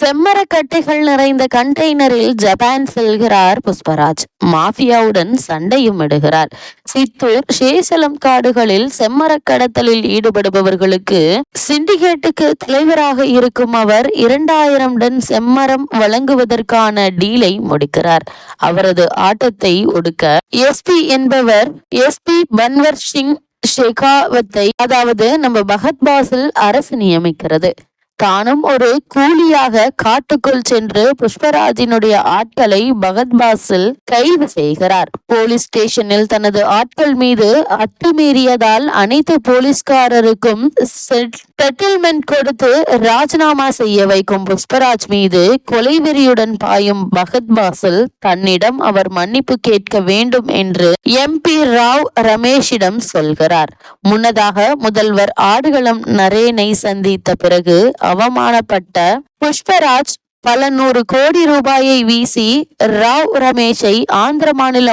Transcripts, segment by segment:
செம்மரக்கட்டைகள் நிறைந்த கண்டெய்னரில் ஜப்பான் செல்கிறார் புஷ்பராஜ். மாஃபியாவுடன் சண்டையும் இடுகிறார். சித்தூர், சேசலம் காடுகளில் செம்மரக் கடத்தலில் ஈடுபடுபவர்களுக்கு சிண்டிகேட்டுக்கு தலைவராக இருக்கும் அவர் 2000 டன் செம்மரம் வழங்குவதற்கான டீலை முடிக்கிறார். அவரது ஆட்டத்தை ஒடுக்க எஸ்பி என்பவர் எஸ்பி பன்வர் சிங் ஷெகாவத்தை, அதாவது நம்ம பகத் பாசில் அரசு நியமிக்கிறது. தானும் ஒரு கூலியாக காட்டுக்குள் சென்று புஷ்பராஜினுடைய ஆட்களை பகத் பாசில் கைது செய்கிறார். போலீஸ் ஸ்டேஷனில் தனது ஆட்கள் மீது அத்துமீறியதால் அனைத்து போலீஸ்காரருக்கும் செட்டில்மெண்ட் கொடுத்து ராஜினாமா செய்ய வைக்கும் புஷ்பராஜ் மீது கொலைவெறியுடன் பாயும் பகத் பாசில் தன்னிடம் அவர் மன்னிப்பு கேட்க வேண்டும் என்று MP ராவ் ரமேஷிடம் சொல்கிறார். முன்னதாக முதல்வர் ஆடுகளம் நரேனை சந்தித்த பிறகு அவமானப்பட்ட புஷ்பராஜ் பல 100 கோடி ரூபாயை வீசி ராவ் ரமேஷை ஆந்திர மாநில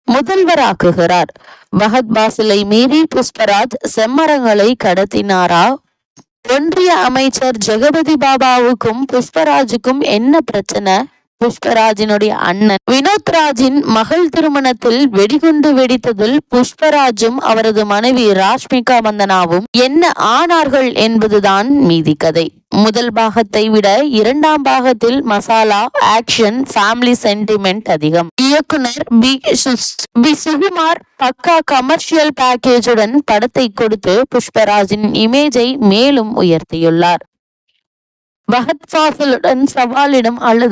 முதல்வராக்குகிறார். பகத் பாசிலை மீறி புஷ்பராஜ் செம்மரங்களை கடத்தினாரா? ஒன்றிய அமைச்சர் ஜெகபதி பாபாவுக்கும் புஷ்பராஜுக்கும் என்ன பிரச்சனை? புஷ்பராஜினுடைய அண்ணன் வினோத்ராஜின் மகள் திருமணத்தில் வெடிகுண்டு வெடித்ததில் புஷ்பராஜும் அவரது மனைவி ராஷ்மிகா மந்தனாவும் என்ன ஆனார்கள் என்பதுதான் மீதி கதை. முதல் பாகத்தை விட 2ஆம் பாகத்தில் மசாலா, ஆக்ஷன், ஃபேமிலி சென்டிமெண்ட் அதிகம். இயக்குனர் பி சுகுமார் பக்கா கமர்ஷியல் பேக்கேஜுடன் படத்தை கொடுத்து புஷ்பராஜின் இமேஜை மேலும் உயர்த்தியுள்ளார். பகத் பாசிலுடன் சவாலிடும் அல்லு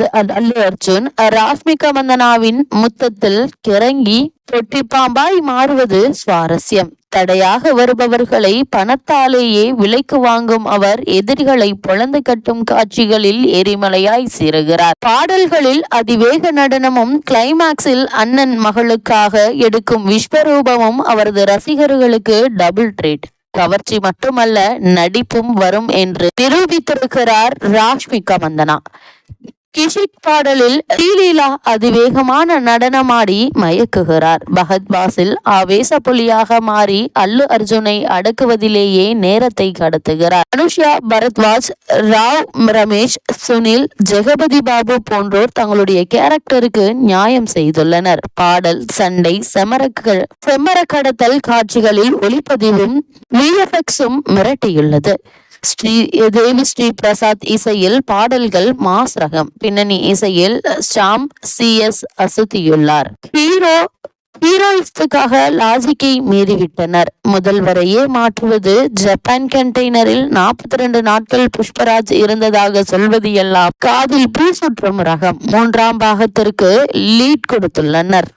அர்ஜுன் ராஷ்மிகா மந்தனாவின் முத்தத்தில் கிறங்கி பொட்டிப்பாம்பாய் மாறுவது சுவாரஸ்யம். தடையாக வருபவர்களை பணத்தாலேயே விலைக்கு வாங்கும் அவர் எதிரிகளை பொழந்து கட்டும் காட்சிகளில் எரிமலையாய் சீறுகிறார். பாடல்களில் அதிவேக நடனமும் கிளைமாக்ஸில் அண்ணன் மகளுக்காக எடுக்கும் விஸ்வரூபமும் அவரது ரசிகர்களுக்கு டபுள் ட்ரீட். கவர்ச்சி மட்டுமல்ல, நடிப்பும் வரும் என்று நிரூபித்திருக்கிறார் ராஷ்மிகா மந்தனா. கிஷிக் பாடலில் ஸ்ரீலீலா அதிவேகமான நடனமாடி மயக்குகிறார். பகத் பாசில் ஆவேச புலியாக மாறி அல்லு அர்ஜுனை அடக்குவதிலேயே நேரத்தை கடத்துகிறார். அனுஷ்யா பரத்வாஜ், ராவ் ரமேஷ், சுனில், ஜெகபதி பாபு போன்றோர் தங்களுடைய கேரக்டருக்கு நியாயம் செய்துள்ளனர். பாடல், சண்டை, செம்மர கடத்தல் காட்சிகளில் ஒளிப்பதிவும் VFX-உம் மிரட்டியுள்ளது. தேவி ஸ்ரீ பிரசாத் இசையில் பாடல்கள் மாஸ் ரகம். பின்னணி இசையில் ஷாம் CS அசுத்தியுள்ளார். ஹீரோயிஸ்டுக்காக லாஜிக்கை மீறிவிட்டனர். முதல்வரையே மாற்றுவது. ஜப்பான் கண்டெய்னரில் 42 நாட்கள் புஷ்பராஜ் இருந்ததாக சொல்வது எல்லாம் காதில் பூ சுற்றும் ரகம். 3ஆம் பாகத்திற்கு லீட் கொடுத்துள்ளனர்.